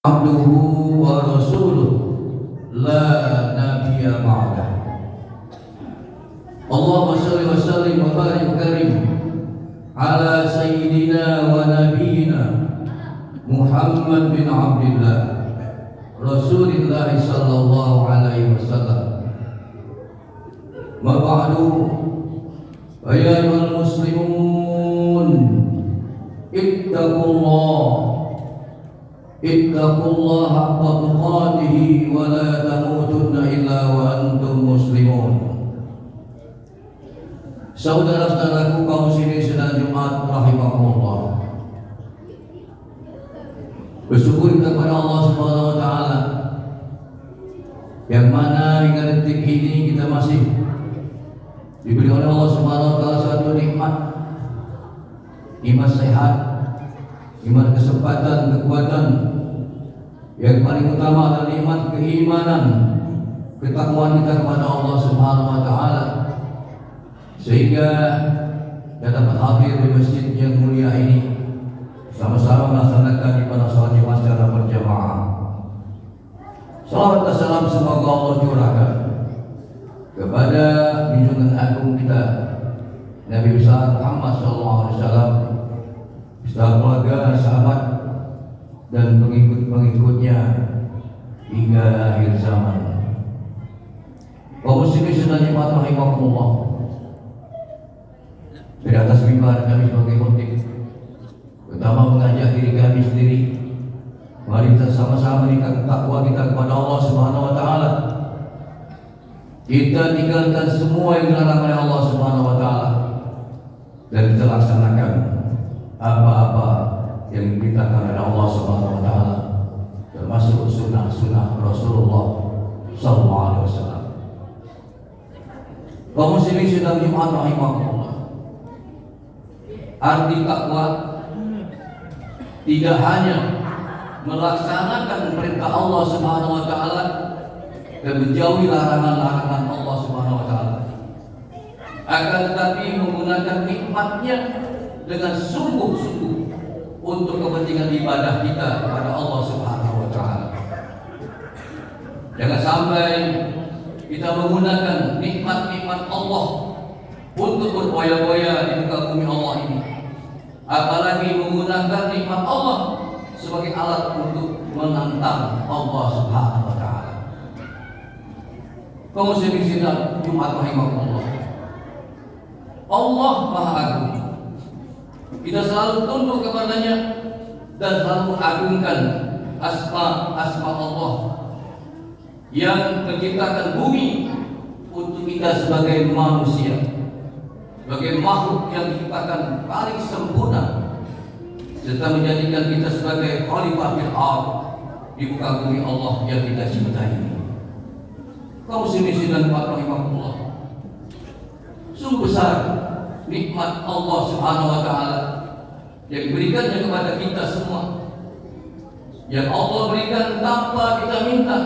Abduhu wa rasuluh la nabiyya ba'dah. Allahumma shalli wa sallim wa barik wa karim ala sayyidina wa nabiyyina Muhammad bin Abdullah Rasulillah sallallahu alaihi wasallam. Ma ba'du, ya ayyuhal muslimun, ittaqullaha haqqa tuqatih wa la tamutunna illa wa antum muslimun. Saudara-saudaraku kaum muslimin sedang Jumat rahimakumullah, bersyukur kita kepada Allah Subhanahu wa taala yang mana hingga detik ini kita masih diberi oleh Allah Subhanahu wa taala satu nikmat sehat, nikmat kesempatan, kekuatan. Yang paling utama adalah nikmat keimanan, ketakwaan kita kepada Allah Subhanahu wa taala, sehingga kita dapat hadir di masjid yang mulia ini sama-sama melaksanakan ibadah salat Jumat secara berjamaah. Salawat dan salam semoga Allah curahkan kepada junjungan agung kita Nabi besar Muhammad SAW, beserta keluarga, sahabat dan pengikut-pengikutnya hingga akhir zaman. Kaum muslimin sedang Jumat rahimakumullah, di atas mimbar kami sebagai khotib pertama mengajak diri kami sendiri, mari kita sama-sama meningkatkan takwa kita kepada Allah Subhanahu wa taala. Kita tinggalkan semua yang dilarang oleh Allah Subhanahu wa taala dan kita laksanakan apa-apa yang diperintahkan oleh Allah Subhanahu wa taala, termasuk sunnah-sunnah Rasulullah sallallahu alaihi wasallam. Kaum muslimin sedang Jumat rahimakumullah, arti takwa tidak hanya melaksanakan perintah Allah Subhanahu wa taala dan menjauhi larangan-larangan Allah Subhanahu wa taala, akan tetapi menggunakan nikmatnya dengan sungguh-sungguh untuk kepentingan ibadah kita kepada Allah Subhanahu wa taala. Jangan sampai kita menggunakan nikmat-nikmat Allah untuk berboya-boya di muka bumi Allah ini, apalagi menggunakan nikmat Allah sebagai alat untuk menantang Allah Subhanahu wa taala. Kaum muslimin sidang Jumat rahimakumullah, Allah Maha Agung. Kita selalu tunduk kepadanya dan selalu mengagungkan asma Allah yang menciptakan bumi untuk kita sebagai manusia, sebagai makhluk yang diciptakan paling sempurna, serta menjadikan kita sebagai khalifah fil ardh di muka bumi Allah yang kita cintai ini. Kaum muslimin dan rahimakumullah, sungguh besar nikmat Allah Subhanahu wa taala yang diberikannya kepada kita semua, yang Allah berikan tanpa kita minta,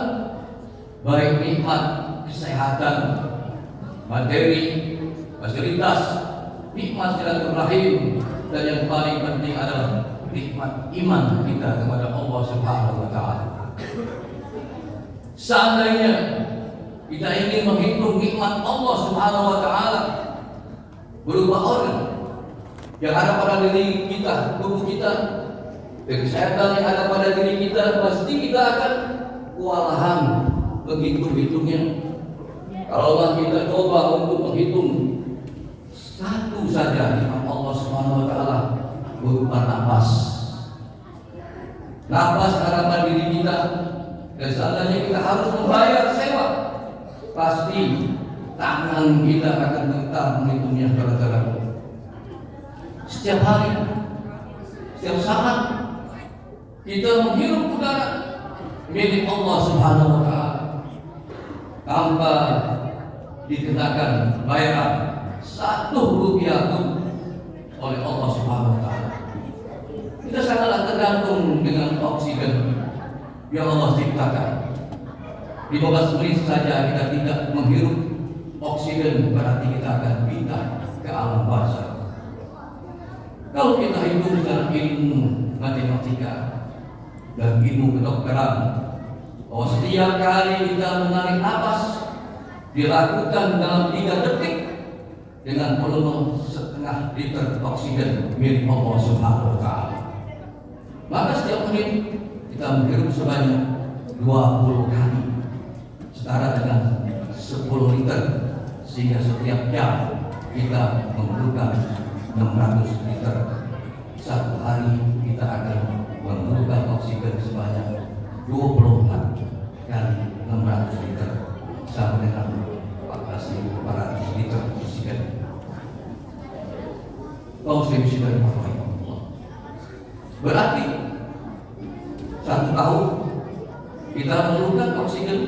baik nikmat kesehatan, materi, fasilitas, nikmat silaturahim, dan yang paling penting adalah nikmat iman kita kepada Allah Subhanahu wa taala. Seandainya kita ingin menghitung nikmat Allah Subhanahu wa taala berupa orang yang ada pada diri kita, tubuh kita, dan kesehatan yang ada pada diri kita, pasti kita akan kewalahan menghitung-hitungnya. Kalau kita coba untuk menghitung satu saja nikmat Allah Subhanahu wa taala berupa nafas ada pada diri kita, dan seandainya kita harus membayar sewa, pasti tangan kita akan getar menghitungnya, saudara-saudara. Setiap hari, setiap saat kita menghirup udara milik Allah Subhanahu wa taala tanpa dikenakan bayaran Rp1 pun oleh Allah Subhanahu wa taala. Kita sangatlah tergantung dengan oksigen yang Allah ciptakan. 15 menit saja kita tidak menghirup oksigen, berarti kita akan pindah ke alam barzakh. Kalau kita hitung secara ilmu matematika, dan ilmu kedokteran, bahwa setiap kali kita menarik napas dilakukan dalam 3 detik dengan volume setengah liter oksigen milik Allah Subhanahu wa Ta'ala. Maka setiap menit kita menghirup sebanyak 20 kali, setara dengan 10 liter, sehingga setiap jam kita memerlukan 600 liter. Satu hari kita akan memerlukan oksigen sebanyak 24 kali 600 liter, sama dengan 14.400 liter oksigen. Oksigen berarti 1 tahun kita memerlukan oksigen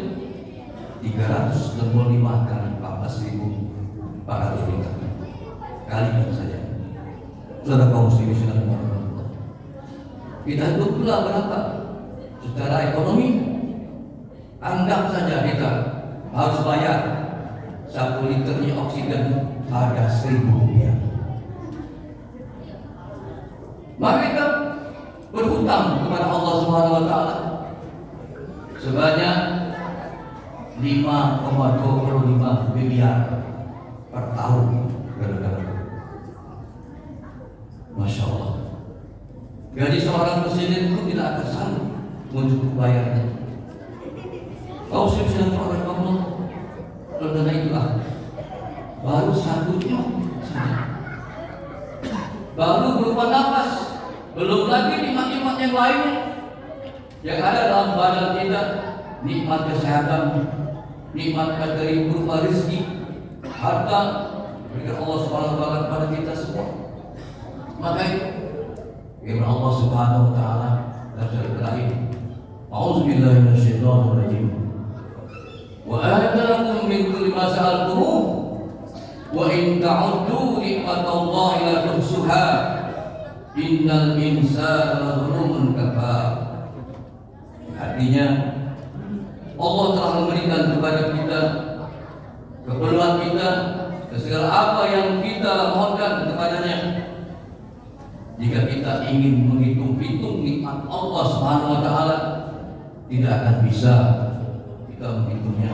365 kali 14.400 liter. Kalikan saja. Saudara kaum muslimin sudah berapa? Kita hitung pula berapa secara ekonomi. Anggap saja kita harus bayar 1 liternya oksigen harga Rp1.000. Maka kita berhutang kepada Allah Subhanahu wa Ta'ala sebanyak 5,25 miliar per tahun. Masya Allah. Gaji seorang presiden itu tidak akan sanggup mencukupi bayarnya. Kau sedang oleh Allah. Karena itulah baru 1 nyok saja. Baru berupa nafas, belum lagi nikmat-nikmat yang lainnya yang ada dalam badan kita, nikmat kesehatan, nikmat materi berupa rezeki, harta berikan Allah Subhanahu wa Ta'ala kepada kita semua. Maka itu firman Allah Subhanahu wa Ta'ala dalam surat Ibrahim, A'udzubillahi minasyaitonir rajim. Wa atakum min kulli ma sa'altumuh wa in ta'uddu ni'matallahi la tuhsuha innal insana lazalumun kafar. Artinya Allah telah memberikan kepada kita keperluan kita dan segala apa yang kita mohonkan kepadanya. Jika kita ingin menghitung-hitung nikmat Allah Subhanahu wa Ta'ala, tidak akan bisa kita menghitungnya.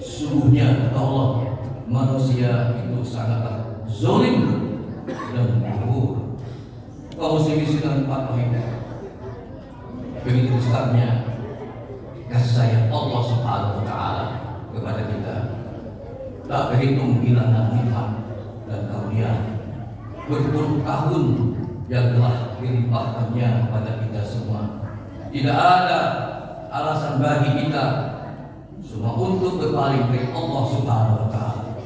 Sungguhnya kata Allah, manusia itu sangatlah zalim dan kufur. Kaum muslimin sedang dipatuhi. Begitu besarnya kasih sayang Allah Subhanahu wa Ta'ala kepada kita, tak terhitung bilangan nikmat dan karunia berpuluh tahun yang telah dilimpahkannya kepada kita semua. Tidak ada alasan bagi kita semua untuk berpaling dari Allah Subhanahu wa Ta'ala.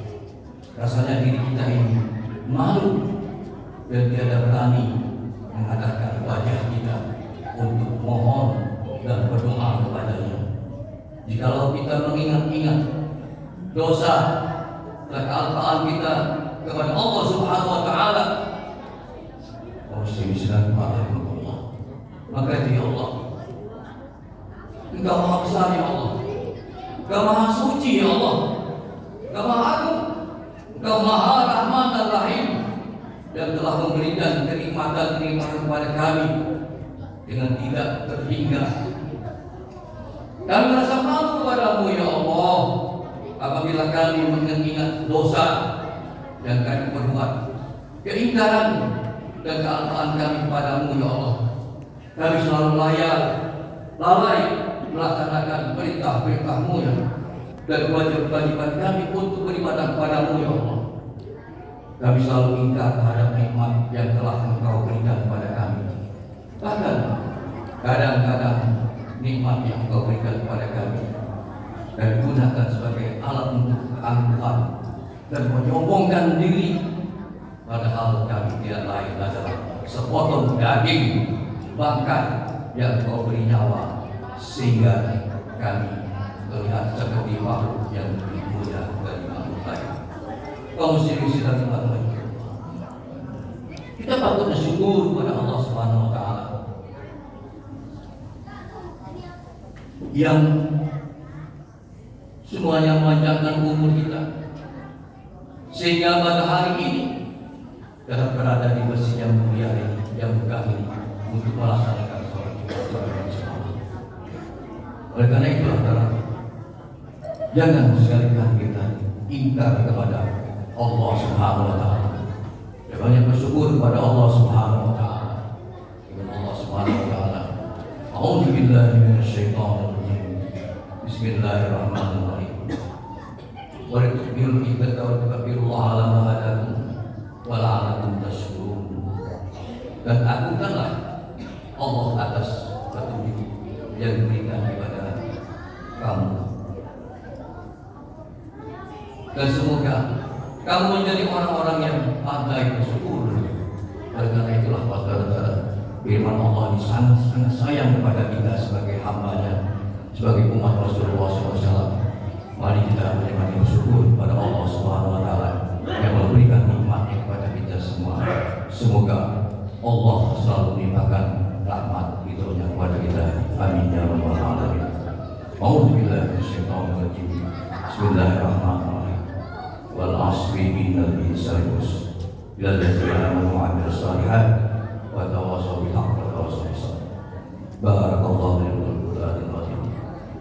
Rasanya diri kita ini malu dan tiada berani menghadapkan wajah kita untuk mohon dan berdoa kepadanya. Jikalau kita mengingat-ingat dosa dan kealpaan kita kepada Allah Subhanahu wa Ta'ala, maka ya Allah, Engkau Maha Besar ya Allah, Engkau Maha Suci ya Allah, Engkau Maha Agung, Engkau Maha Rahman dan Rahim, yang telah memberikan kenikmatan-kenikmatan kepada kami dengan tidak terhingga. Kami merasa malu kepadamu ya Allah apabila kami mengingat dosa yang kami perbuat, keingkaran dan kealpaan kami kepadamu ya Allah. Kami selalu lalai melaksanakan perintah-perintahmu ya, dan kewajiban kami untuk beribadah kepadamu ya Allah. Kami selalu ingkar terhadap nikmat yang telah Engkau berikan kepada kami. Bahkan kadang-kadang nikmat yang Engkau berikan kepada kami dan digunakan sebagai alat untuk keangkuhan dan menyombongkan diri, padahal kami tidak lain adalah sepotong daging bangkai yang Engkau beri nyawa sehingga kami terlihat seperti makhluk yang lebih mulia dari makhluk lain. Kaum muslimin sedang dipatuhi. Kita patut bersyukur kepada Allah Subhanahu wa Ta'ala yang semuanya memanjangkan umur kita sehingga pada hari ini kita berada di masjid yang mulia ini, yang megah ini, untuk melaksanakan sholat Jumat. Oleh karena itu jangan sekali-kali kita ingkar kepada Allah Subhanahu wa taala. Banyak bersyukur kepada Allah Subhanahu wa taala. Allah Subhanahu wa taala. A'udzu billahi minasyaitonir rajim. Bismillahirrahmanirrahim. Wa litukmilu iddata wa tukabbirullaha ala ma hadakum wa la'allakum tashkurun. Dan agungkanlah Allah atas petunjuk yang diberikan kepada kamu. Dan semoga kamu menjadi orang-orang yang pandai bersyukur. Oleh karena itulah saudara-saudara, firman Allah ini sangat sayang kepada kita sebagai hamba-Nya, sebagai umat Rasulullah SAW. Mari kita banyak bersyukur kepada Allah Subhanahu wa taala yang memberikan nikmatnya kepada kita semua. Semoga Allah selalu melimpahkan rahmat ridhonya kepada kita. Amin ya rabbal alamin. A'udzu billahi minasyaitonir rajim. Bismillahirrahmanirrahim. Wal 'asri innal insana lafi illa allazina amanu wa 'amilus shalihat wa tawassaw bil haqqi wa tawassaw bis sabr. Barakallahu li wa lakum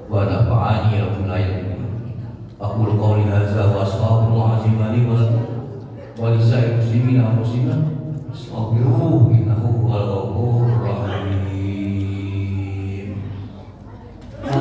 wa nafa'ani ya bil ayati. Aqulu qawli hadza wa astaghfirullah azim li wa lakum wa lisa'il muslimina wal muslimat. Astaghfiruhu innahu huwal ghafurur rahim.